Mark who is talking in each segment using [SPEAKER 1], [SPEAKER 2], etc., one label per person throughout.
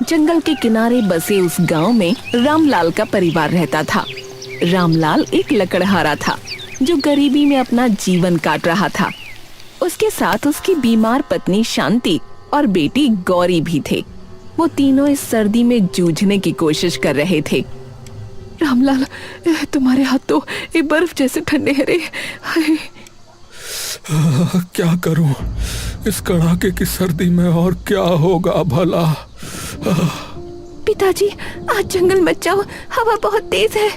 [SPEAKER 1] जंगल के किनारे बसे उस गांव में रामलाल का परिवार रहता था। रामलाल एक लकड़हारा था जो गरीबी में अपना जीवन काट रहा था। उसके साथ उसकी बीमार पत्नी शांति और बेटी गौरी भी थे। वो तीनों इस सर्दी में जूझने की कोशिश कर रहे थे। रामलाल, तुम्हारे हाथ तो ये बर्फ जैसे ठंडे हैं रे।
[SPEAKER 2] क्या करूं इस कड़ाके की सर्दी में, और क्या होगा भला।
[SPEAKER 1] पिताजी, आज जंगल मत जाओ, हवा बहुत तेज है।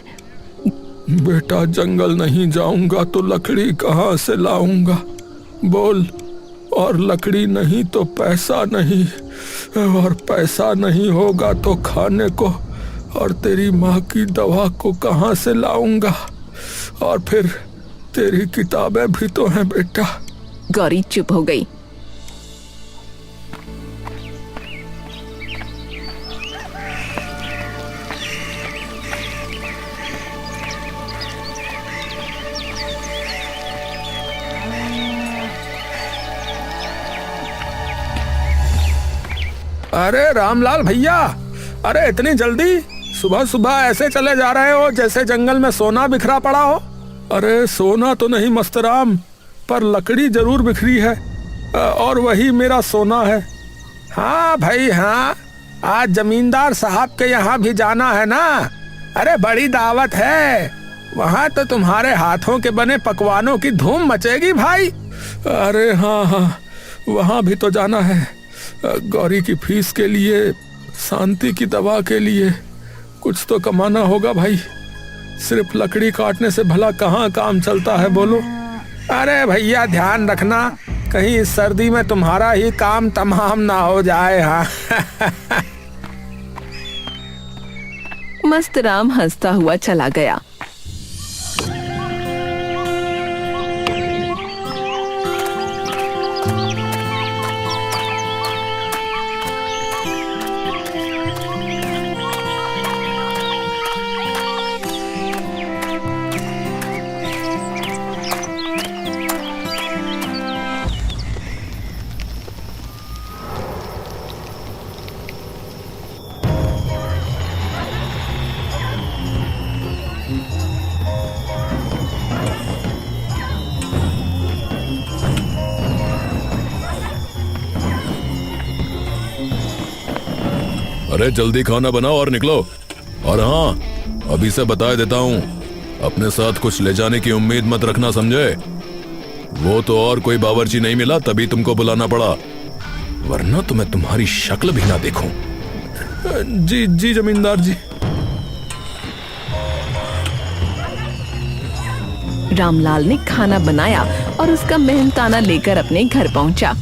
[SPEAKER 2] बेटा, जंगल नहीं जाऊंगा तो लकड़ी कहाँ से लाऊंगा, बोल। और लकड़ी नहीं तो पैसा नहीं, और पैसा नहीं होगा तो खाने को और तेरी माँ की दवा को कहाँ से लाऊंगा। और फिर तेरी किताबें भी तो हैं बेटा।
[SPEAKER 1] गौरी चुप हो गई।
[SPEAKER 2] अरे रामलाल भैया, अरे इतनी जल्दी सुबह सुबह ऐसे चले जा रहे हो जैसे जंगल में सोना बिखरा पड़ा हो। अरे सोना तो नहीं मस्तराम, पर लकड़ी जरूर बिखरी है, और वही मेरा सोना है। हाँ भाई हाँ, आज जमींदार साहब के यहाँ भी जाना है ना। अरे बड़ी दावत है, वहाँ तो तुम्हारे हाथों के बने पकवानों की धूम मचेगी भाई। अरे हाँ हाँ, वहाँ भी तो जाना है। गौरी की फीस के लिए, शांति की दवा के लिए कुछ तो कमाना होगा भाई। सिर्फ लकड़ी काटने से भला कहाँ काम चलता है, बोलो। अरे भैया ध्यान रखना, कहीं इस सर्दी में तुम्हारा ही काम तमाम ना हो जाए। हाँ
[SPEAKER 1] मस्तराम हंसता हुआ चला गया।
[SPEAKER 3] अरे जल्दी खाना बनाओ और निकलो। और हाँ, अभी से बता देता हूँ, अपने साथ कुछ ले जाने की उम्मीद मत रखना, समझे। वो तो और कोई बावर्ची नहीं मिला तभी तुमको बुलाना पड़ा, वरना तो मैं तुम्हारी शक्ल भी ना देखूं।
[SPEAKER 2] जी जी जमींदार जी।
[SPEAKER 1] रामलाल ने खाना बनाया और उसका मेहनताना लेकर अपने घर पहुंचा।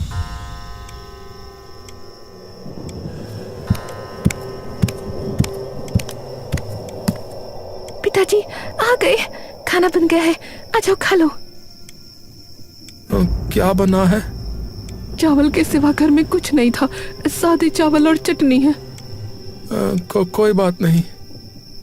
[SPEAKER 1] पिताजी आ गए, खाना बन गया है, आ जाओ खा लो।
[SPEAKER 2] क्या बना है?
[SPEAKER 1] चावल के सिवा घर में कुछ नहीं था, सादे चावल और चटनी है।
[SPEAKER 2] कोई बात नहीं।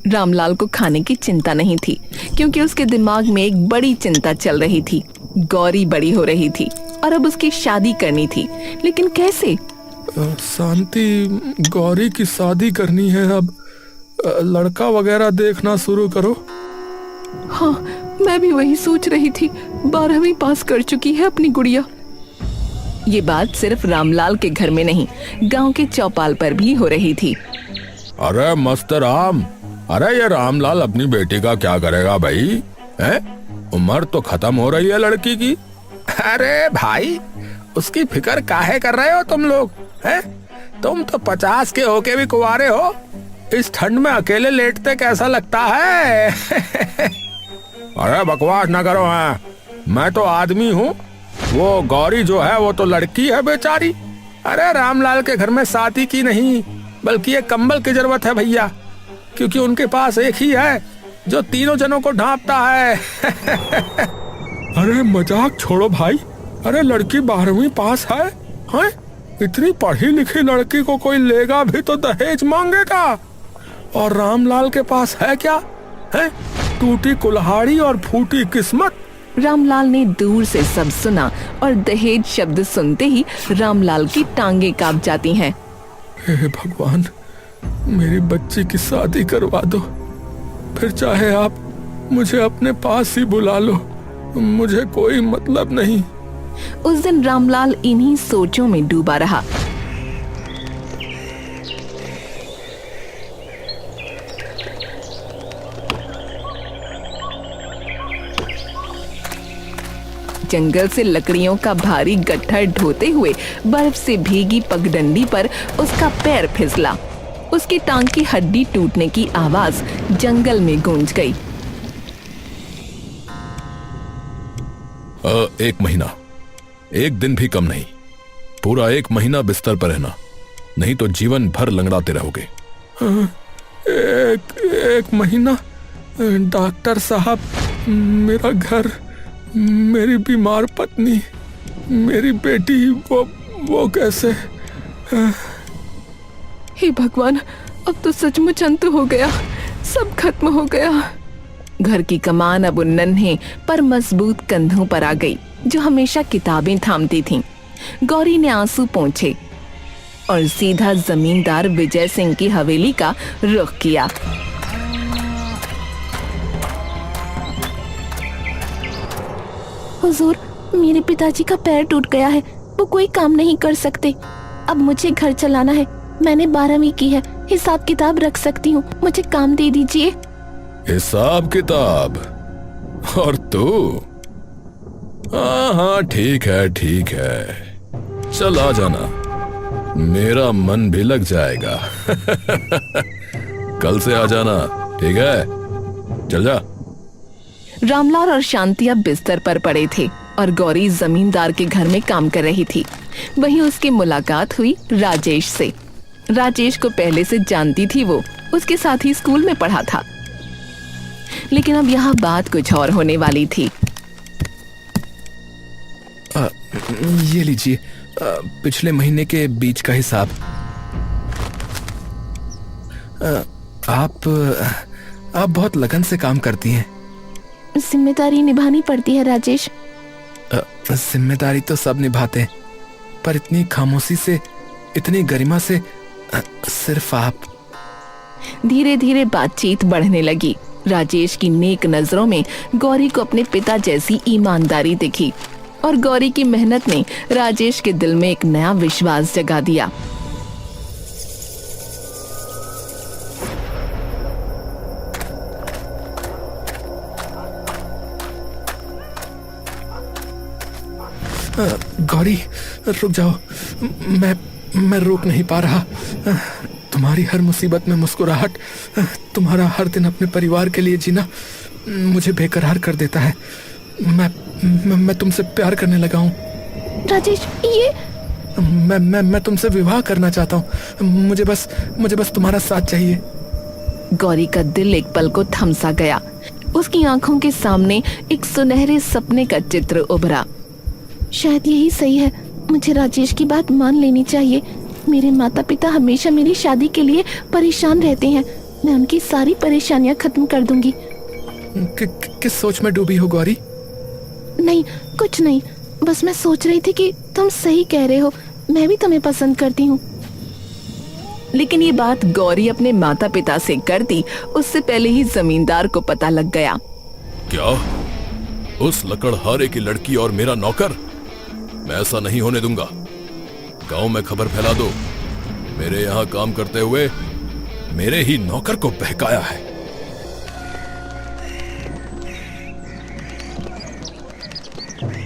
[SPEAKER 1] रामलाल को खाने की चिंता नहीं थी, क्योंकि उसके दिमाग में एक बड़ी चिंता चल रही थी। गौरी बड़ी हो रही थी और अब उसकी शादी करनी थी, लेकिन कैसे?
[SPEAKER 2] शांति, गौरी की शादी करनी है, अब लड़का वगैरह देखना शुरू करो।
[SPEAKER 1] हाँ, मैं भी वही सोच रही थी। 12वीं पास कर चुकी है अपनी गुड़िया। ये बात सिर्फ रामलाल के घर में नहीं, गांव के चौपाल पर भी हो रही थी।
[SPEAKER 3] अरे मस्त राम, अरे ये रामलाल अपनी बेटी का क्या करेगा भाई? उम्र तो खत्म हो रही है लड़की की।
[SPEAKER 2] अरे भाई, उसकी फिक्र काहे कर रहे हो तुम लोग? हैं? तुम तो 50 के होके भी कुंवारे हो। इस ठंड में अकेले लेटते कैसा लगता है?
[SPEAKER 3] अरे बकवास ना करो। हाँ,
[SPEAKER 2] मैं तो आदमी हूँ, वो गौरी जो है वो तो लड़की है बेचारी। अरे रामलाल के घर में शादी की नहीं, बल्कि एक कंबल की जरूरत है भैया, क्योंकि उनके पास एक ही है जो तीनों जनों को ढांपता है। अरे मजाक छोड़ो भाई। अरे लड़की 12वीं पास है, हैं? इतनी पढ़ी लिखी लड़की को कोई लेगा भी तो दहेज मांगेगा। और रामलाल के पास है क्या? है टूटी कुल्हाड़ी और फूटी किस्मत।
[SPEAKER 1] रामलाल ने दूर से सब सुना और दहेज शब्द सुनते ही रामलाल की टांगे कांप जाती हैं।
[SPEAKER 2] हे भगवान, मेरी बच्ची की शादी करवा दो, फिर चाहे आप मुझे अपने पास ही बुला लो, मुझे कोई मतलब नहीं।
[SPEAKER 1] उस दिन रामलाल इन्हीं सोचों में डूबा रहा। जंगल से लकड़ियों का भारी गट्ठर ढोते हुए बर्फ से भीगी पगडंडी पर उसका पैर फिसला। उसकी टांग की हड्डी टूटने की आवाज जंगल में गूंज गई।
[SPEAKER 3] 1 महीना, 1 दिन भी कम नहीं, पूरा 1 महीना बिस्तर पर रहना, नहीं तो जीवन भर लंगड़ाते रहोगे।
[SPEAKER 2] एक महीना? डॉक्टर साहब, मेरा घर, मेरी बीमार पत्नी, मेरी बेटी, वो कैसे?
[SPEAKER 1] हे भगवान, अब तो सचमुच अंत हो गया, सब खत्म हो गया। घर की कमान अब उन नन्हे पर मजबूत कंधों पर आ गई जो हमेशा किताबें थामती थीं। गौरी ने आंसू पोंछे और सीधा जमींदार विजय सिंह की हवेली का रुख किया। हुजूर, मेरे पिताजी का पैर टूट गया है, वो कोई काम नहीं कर सकते। अब मुझे घर चलाना है, मैंने 12वीं की है, हिसाब किताब रख सकती हूँ, मुझे काम दे दीजिए।
[SPEAKER 3] हिसाब किताब? और तू? हाँ, ठीक है, चल आ जाना, मेरा मन भी लग जाएगा। कल से आ जाना, ठीक है? चल जा।
[SPEAKER 1] रामलाल और शांति अब बिस्तर पर पड़े थे और गौरी जमींदार के घर में काम कर रही थी। वहीं उसकी मुलाकात हुई राजेश से। राजेश को पहले से जानती थी, वो उसके साथ ही स्कूल में पढ़ा था। लेकिन अब यहाँ बात कुछ और होने वाली थी।
[SPEAKER 4] ये लीजिए, पिछले महीने के बीच का हिसाब। आप बहुत लगन से काम करती हैं।
[SPEAKER 1] जिम्मेदारी निभानी पड़ती है राजेश।
[SPEAKER 4] जिम्मेदारी तो सब निभाते हैं, पर इतनी खामोशी से, इतनी गरिमा से सिर्फ आप।
[SPEAKER 1] धीरे धीरे बातचीत बढ़ने लगी। राजेश की नेक नजरों में गौरी को अपने पिता जैसी ईमानदारी दिखी और गौरी की मेहनत ने राजेश के दिल में एक नया विश्वास जगा दिया।
[SPEAKER 4] गौरी, रुक जाओ, मैं रोक नहीं पा रहा। तुम्हारी हर मुसीबत में मुस्कुराहट, तुम्हारा हर दिन अपने परिवार के लिए जीना मुझे बेकरार कर देता है। मैं तुमसे प्यार करने लगा हूँ।
[SPEAKER 1] राजेश, ये
[SPEAKER 4] मैं तुमसे विवाह करना चाहता हूँ। मुझे बस तुम्हारा साथ चाहिए।
[SPEAKER 1] गौरी का दिल एक पल को थमसा गया। उसकी आंखों के सामने एक सुनहरे सपने का चित्र उभरा। शायद यही सही है, मुझे राजेश की बात मान लेनी चाहिए। मेरे माता पिता हमेशा मेरी शादी के लिए परेशान रहते हैं, मैं उनकी सारी परेशानियां खत्म कर दूंगी।
[SPEAKER 4] किस सोच में डूबी हो गौरी?
[SPEAKER 1] नहीं, कुछ नहीं, बस मैं सोच रही थी कि तुम सही कह रहे हो, मैं भी तुम्हें पसंद करती हूँ। लेकिन ये बात गौरी अपने माता पिता से कर दी उससे पहले ही जमींदार को पता लग गया।
[SPEAKER 3] क्या? उस लकड़हारे की लड़की और मेरा नौकर? मैं ऐसा नहीं होने दूंगा। गांव में खबर फैला दो, मेरे यहाँ काम करते हुए मेरे ही नौकर को बहकाया है।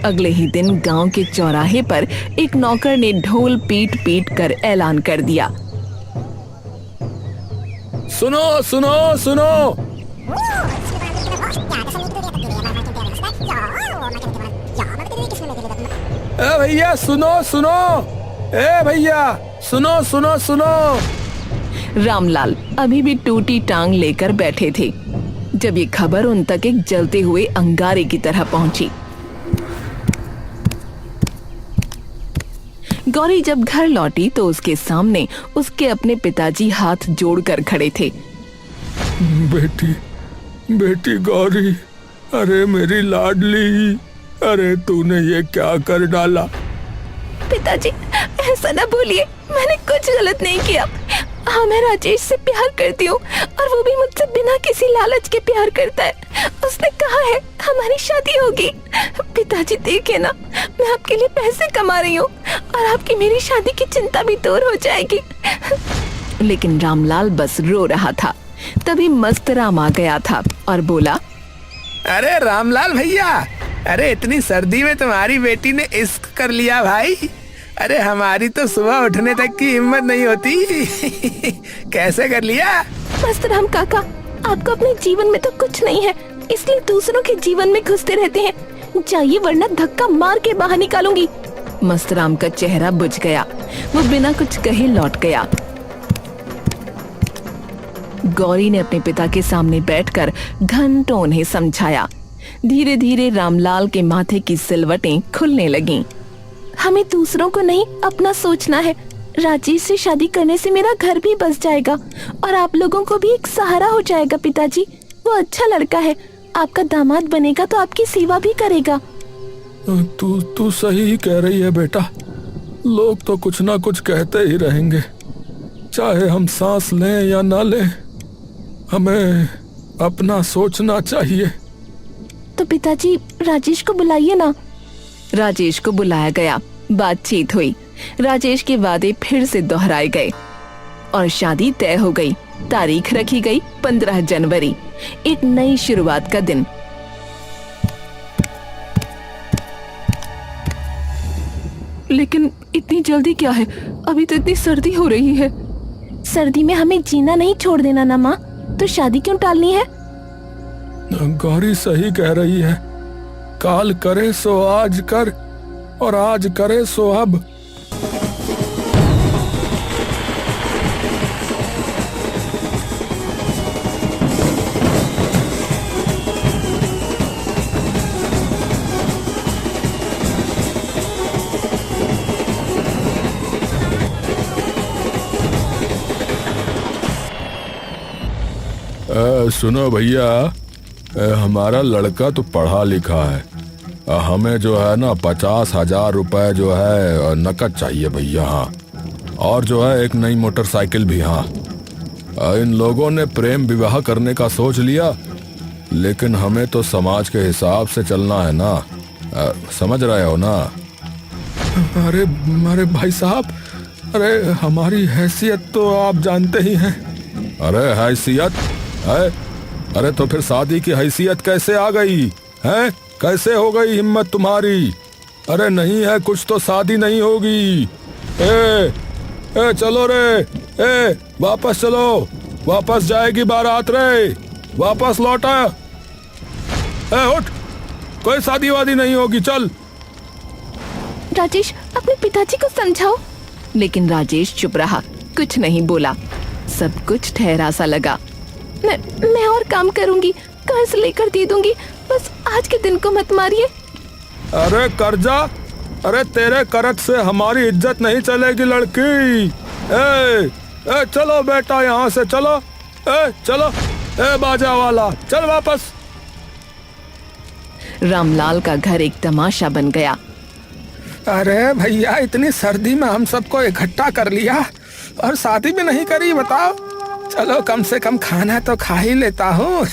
[SPEAKER 1] अगले ही दिन गांव के चौराहे पर एक नौकर ने ढोल पीट पीट कर ऐलान कर दिया।
[SPEAKER 2] सुनो सुनो सुनो, ए भैया सुनो सुनो, ए भैया सुनो सुनो सुनो।
[SPEAKER 1] रामलाल अभी भी टूटी टांग लेकर बैठे थे जब ये खबर उन तक एक जलते हुए अंगारे की तरह पहुंची। गौरी जब घर लौटी तो उसके सामने उसके अपने पिताजी हाथ जोड़कर खड़े थे।
[SPEAKER 2] बेटी गौरी, अरे मेरी लाडली, अरे तूने ये क्या कर डाला?
[SPEAKER 1] पिताजी, ऐसा ना बोलिए, मैंने कुछ गलत नहीं किया। हाँ, मैं राजेश से प्यार करती हूँ और वो भी मुझसे बिना किसी लालच के प्यार करता है। उसने कहा है हमारी शादी होगी। पिताजी देखे ना, मैं आपके लिए पैसे कमा रही हूँ और आपकी मेरी शादी की चिंता भी दूर हो जाएगी। लेकिन रामलाल बस रो रहा था। तभी मस्त राम आ गया था और बोला,
[SPEAKER 2] अरे रामलाल भैया, अरे इतनी सर्दी में तुम्हारी बेटी ने इश्क कर लिया भाई। अरे हमारी तो सुबह उठने तक की हिम्मत नहीं होती। कैसे कर लिया?
[SPEAKER 1] मस्त राम काका, आपको अपने जीवन में तो कुछ नहीं है, इसलिए दूसरों के जीवन में घुसते रहते हैं। जाइए वरना धक्का मार के बाहर निकालूंगी। मस्त राम का चेहरा बुझ गया। वो बिना कुछ कहे लौट गया। गौरी ने अपने पिता के सामने बैठकर घंटों उन्हें समझाया। धीरे धीरे रामलाल के माथे की सिलवटें खुलने लगीं। हमें दूसरों को नहीं, अपना सोचना है। राजेश से शादी करने से मेरा घर भी बस जाएगा और आप लोगों को भी एक सहारा हो जाएगा। पिताजी, वो अच्छा लड़का है, आपका दामाद बनेगा तो आपकी सेवा भी करेगा।
[SPEAKER 2] तू सही ही कह रही है बेटा। लोग तो कुछ ना कुछ कहते ही रहेंगे, चाहे हम सांस लें या ना लें। हमें अपना सोचना चाहिए।
[SPEAKER 1] तो पिताजी, राजेश को बुलाइए ना। राजेश को बुलाया गया। बातचीत हुई। राजेश के वादे फिर से दोहराए गए और शादी तय हो गई। तारीख रखी गई 15 जनवरी, एक नई शुरुआत का दिन। लेकिन इतनी जल्दी क्या है? अभी तो इतनी सर्दी हो रही है। सर्दी में हमें जीना नहीं छोड़ देना ना माँ, तो शादी क्यों टालनी है?
[SPEAKER 2] गौरी सही कह रही है। काल करे सो आज कर और आज करे सो अब।
[SPEAKER 3] सुनो भैया, हमारा लड़का तो पढ़ा लिखा है। हमें जो है ना 50,000 रुपए जो है नकद चाहिए भैया। हाँ, और जो है एक नई मोटरसाइकिल भी। हाँ, इन लोगों ने प्रेम विवाह करने का सोच लिया, लेकिन हमें तो समाज के हिसाब से चलना है ना। समझ रहे हो ना?
[SPEAKER 2] अरे भाई साहब, अरे हमारी हैसियत तो आप जानते ही हैं।
[SPEAKER 3] अरे हैसियत है? अरे तो फिर शादी की हैसियत कैसे आ गई है? कैसे हो गई हिम्मत तुम्हारी? अरे नहीं है कुछ तो शादी नहीं होगी। ए चलो रे, वापस चलो, वापस जाएगी बारात रे, वापस लौटा। उठ, कोई शादी वादी नहीं होगी, चल।
[SPEAKER 1] राजेश, अपने पिताजी को समझाओ। लेकिन राजेश चुप रहा, कुछ नहीं बोला। सब कुछ ठहरा सा लगा। मैं और काम करूंगी, कर्ज लेकर दे दूंगी, बस आज के दिन को मत मारिए।
[SPEAKER 2] अरे कर्जा? अरे तेरे कर्ज से हमारी इज्जत नहीं चलेगी लड़की। चलो बेटा, यहाँ से चलो। चलो, बाजा वाला, चल वापस।
[SPEAKER 1] रामलाल का घर एक तमाशा बन गया।
[SPEAKER 2] अरे भैया, इतनी सर्दी में हम सबको इकट्ठा कर लिया और शादी भी नहीं करी, बताओ। चलो कम से कम खाना तो खा ही लेता हूँ।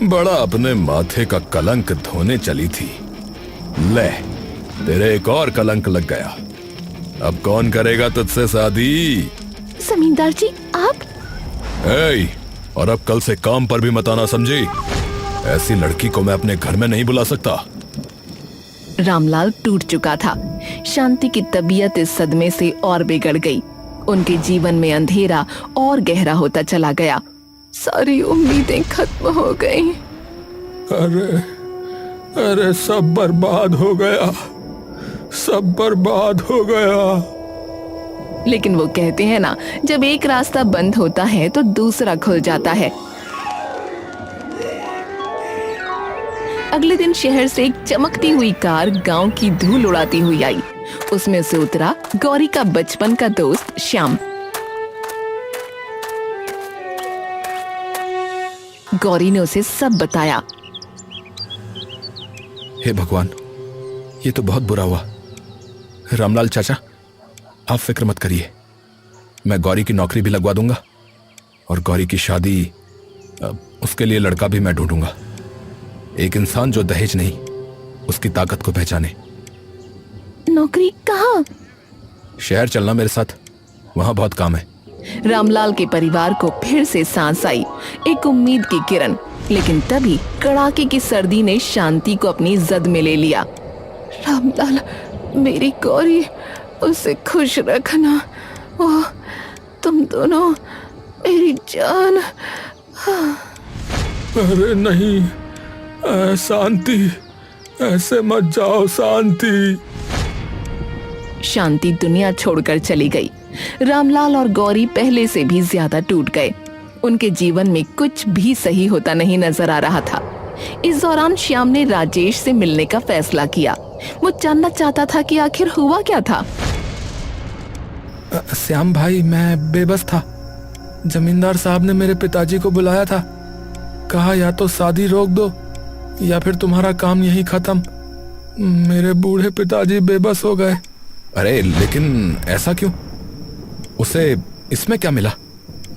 [SPEAKER 3] बड़ा अपने माथे का कलंक धोने चली थी। ले, तेरे एक और कलंक लग गया। अब कौन करेगा तुझसे शादी?
[SPEAKER 1] जमींदार जी, आप?
[SPEAKER 3] और अब कल से काम पर भी मत आना, समझी? ऐसी लड़की को मैं अपने घर में नहीं बुला सकता।
[SPEAKER 1] रामलाल टूट चुका था। शांति की तबीयत इस सदमे से और बिगड़ गई। उनके जीवन में अंधेरा और गहरा होता चला गया। सारी उम्मीदें खत्म हो गईं।
[SPEAKER 2] अरे सब बर्बाद हो गया, सब बर्बाद हो गया।
[SPEAKER 1] लेकिन वो कहते हैं ना, जब एक रास्ता बंद होता है तो दूसरा खुल जाता है। अगले दिन शहर से एक चमकती हुई कार गांव की धूल उड़ाती हुई आई। उसमें से उतरा गौरी का बचपन का दोस्त श्याम। गौरी ने उसे सब बताया।
[SPEAKER 4] हे भगवान, ये तो बहुत बुरा हुआ। रामलाल चाचा, आप फिक्र मत करिए,
[SPEAKER 3] मैं गौरी की नौकरी भी लगवा दूंगा और गौरी की शादी, उसके लिए लड़का भी मैं ढूंढूंगा। एक इंसान जो दहेज नहीं, उसकी ताकत को पहचाने।
[SPEAKER 1] नौकरी कहाँ?
[SPEAKER 3] शहर चलना मेरे साथ, वहां बहुत काम है।
[SPEAKER 1] रामलाल के परिवार को फिर से सांस आई, एक उम्मीद की किरण। लेकिन तभी कड़ाके की सर्दी ने शांति को अपनी जद में ले लिया। रामलाल, मेरी गौरी, उसे खुश रखना। ओह, तुम दोनों मेरी जान।
[SPEAKER 2] अरे नहीं, शांति, ऐसे मत जाओ शांति।
[SPEAKER 1] शांति दुनिया छोड़कर चली गई। रामलाल और गौरी पहले से भी ज्यादा टूट गए। उनके जीवन में कुछ भी सही होता नहीं नजर आ रहा था। इस दौरान श्याम ने राजेश से मिलने का फैसला किया। वो जानना चाहता था कि आखिर हुआ क्या था।
[SPEAKER 4] श्याम भाई, मैं बेबस था। जमींदार साहब ने मेरे पिताजी को बुलाया था, कहा या तो शादी रोक दो या फिर तुम्हारा काम यहीं खत्म। मेरे बूढ़े पिताजी बेबस हो गए।
[SPEAKER 3] अरे लेकिन ऐसा क्यों? उसे इसमें क्या मिला?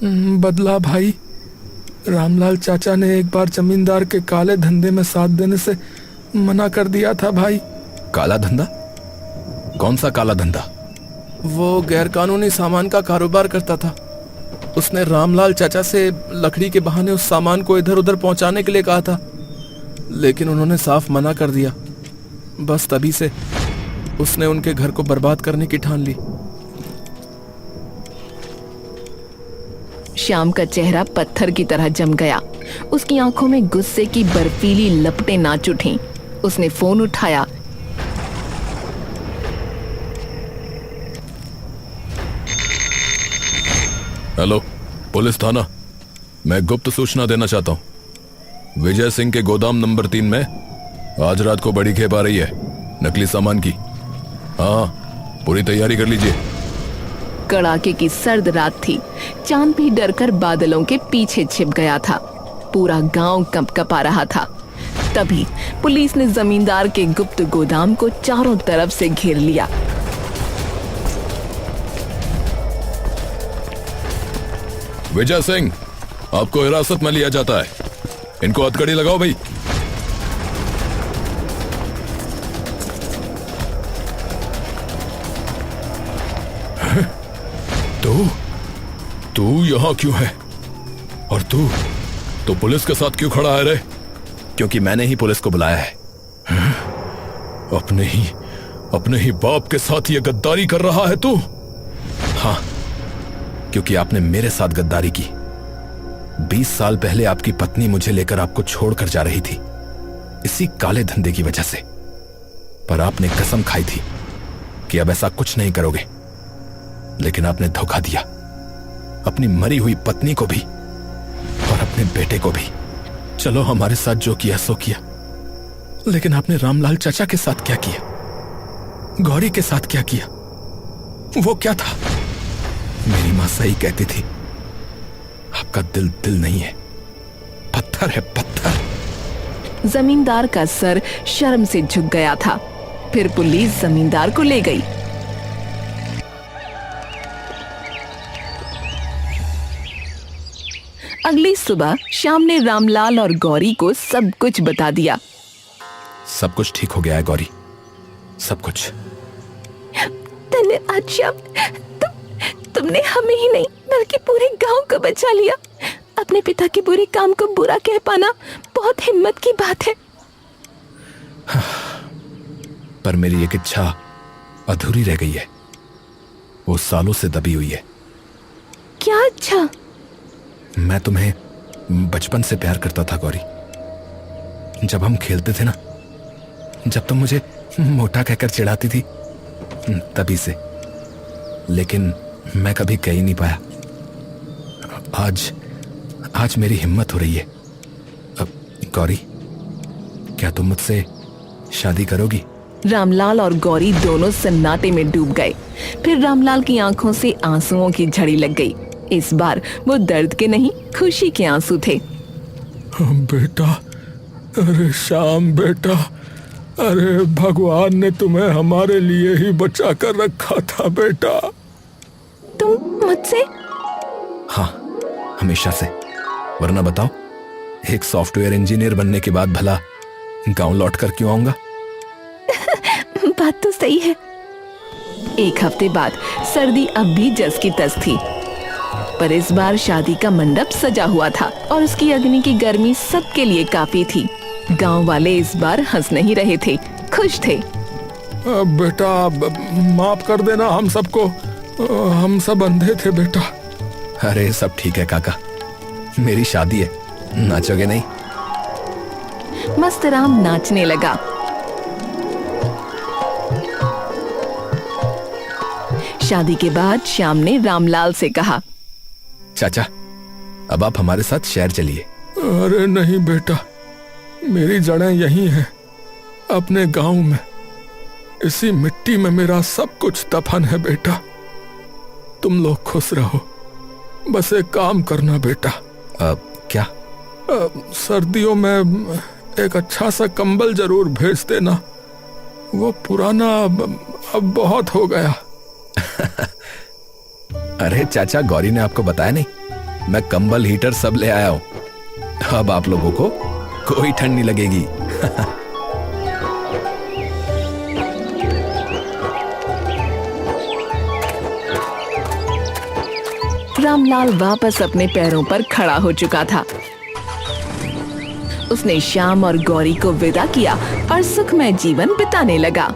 [SPEAKER 4] बदला भाई। रामलाल चाचा ने एक बार जमींदार के काले धंधे में साथ देने से मना कर दिया था भाई।
[SPEAKER 3] काला धंधा? कौन सा काला धंधा?
[SPEAKER 4] वो गैरकानूनी सामान का कारोबार करता था। उसने रामलाल चाचा से लकड़ी के बहाने उस सामान को इधर उधर पहुंचाने के लिए कहा था, लेकिन उन्होंने साफ मना कर दिया। बस तभी से उसने उनके घर को बर्बाद करने की ठान ली।
[SPEAKER 1] श्याम का चेहरा पत्थर की तरह जम गया। उसकी आंखों में गुस्से की बर्फीली लपटें नाच उठीं। उसने फोन उठाया।
[SPEAKER 3] हेलो, पुलिस थाना। मैं गुप्त सूचना देना चाहता हूँ। विजय सिंह के गोदाम नंबर 3 में आज रात को बड़ी खेप आ रही है, नकली सामान की। हाँ, पूरी तैयारी कर लीजिए।
[SPEAKER 1] कड़ाके की सर्द रात थी। चांद भी डरकर बादलों के पीछे छिप गया था। पूरा गांव कंपकपा रहा था। तभी पुलिस ने जमींदार के गुप्त गोदाम को चारों तरफ से घेर लिया।
[SPEAKER 3] विजय सिंह, आपको हिरासत में लिया जाता है। इनको हथकड़ी लगाओ भाई। तू यहां क्यों है? और तू पुलिस के साथ क्यों खड़ा है रे?
[SPEAKER 4] क्योंकि मैंने ही पुलिस को बुलाया है।
[SPEAKER 3] अपने ही बाप के साथ ये गद्दारी कर रहा है तू?
[SPEAKER 4] हाँ, क्योंकि आपने मेरे साथ गद्दारी की। 20 साल पहले आपकी पत्नी मुझे लेकर आपको छोड़कर जा रही थी, इसी काले धंधे की वजह से। पर आपने कसम खाई थी कि अब ऐसा कुछ नहीं करोगे, लेकिन आपने धोखा दिया, अपनी मरी हुई पत्नी को भी और अपने बेटे को भी। चलो, हमारे साथ जो किया सो किया, लेकिन आपने रामलाल चाचा के साथ क्या किया? गौरी के साथ क्या किया? वो क्या था? मेरी मां सही कहती थी, आपका दिल दिल नहीं है, पत्थर है, पत्थर।
[SPEAKER 1] जमींदार का सर शर्म से झुक गया था। फिर पुलिस जमींदार को ले गई। अगली सुबह श्याम ने रामलाल और गौरी को सब कुछ बता दिया।
[SPEAKER 4] सब कुछ ठीक हो गया है गौरी, सब कुछ।
[SPEAKER 1] धन्यवाद श्याम, तुमने हमें ही नहीं बल्कि पूरे गांव को बचा लिया। अपने पिता के बुरे काम को बुरा कह पाना बहुत हिम्मत की बात है।
[SPEAKER 4] पर मेरी एक इच्छा अधूरी रह गई है, वो सालों से दबी हुई है।
[SPEAKER 1] क्या इच्छा?
[SPEAKER 4] मैं तुम्हें बचपन से प्यार करता था गौरी। जब हम खेलते थे ना, जब तुम मुझे मोटा कहकर चिढ़ाती थी, तभी से। लेकिन मैं कभी कह ही नहीं पाया। आज मेरी हिम्मत हो रही है। अब गौरी, क्या तुम मुझसे शादी करोगी?
[SPEAKER 1] रामलाल और गौरी दोनों सन्नाटे में डूब गए। फिर रामलाल की आंखों से आंसुओं की झड़ी लग गई। इस बार वो दर्द के नहीं, खुशी के आंसू थे।
[SPEAKER 2] बेटा, अरे श्याम बेटा, अरे भगवान ने तुम्हें हमारे लिए ही बचा कर रखा था बेटा।
[SPEAKER 1] तुम मुझसे?
[SPEAKER 4] हाँ, हमेशा से। वरना बताओ, एक सॉफ्टवेयर इंजीनियर बनने के बाद भला गांव लौट कर क्यों आऊंगा?
[SPEAKER 1] बात तो सही है। एक हफ्ते बाद सर्दी अब भी जस की तस थी, पर इस बार शादी का मंडप सजा हुआ था और उसकी अग्नि की गर्मी सबके लिए काफी थी। गांव वाले इस बार हंस नहीं रहे थे, खुश थे।
[SPEAKER 2] बेटा माफ कर देना हम सबको, हम सब अंधे थे बेटा।
[SPEAKER 4] अरे सब ठीक है काका, मेरी शादी है, नाचोगे नहीं?
[SPEAKER 1] मस्तराम नाचने लगा। शादी के बाद श्याम ने रामलाल से कहा,
[SPEAKER 4] चाचा, अब आप हमारे साथ शहर चलिए।
[SPEAKER 2] अरे नहीं बेटा, मेरी जड़ें यहीं हैं, अपने गांव में। इसी मिट्टी में मेरा सब कुछ दफन है बेटा। तुम लोग खुश रहो, बस एक काम करना बेटा।
[SPEAKER 4] क्या?
[SPEAKER 2] सर्दियों में एक अच्छा सा कंबल जरूर भेज देना, वो पुराना अब बहुत हो गया।
[SPEAKER 4] अरे चाचा, गौरी ने आपको बताया नहीं? मैं कंबल हीटर सब ले आया हूं। अब आप लोगों को कोई ठंड नहीं लगेगी।
[SPEAKER 1] रामलाल वापस अपने पैरों पर खड़ा हो चुका था। उसने श्याम और गौरी को विदा किया और सुखमय जीवन बिताने लगा।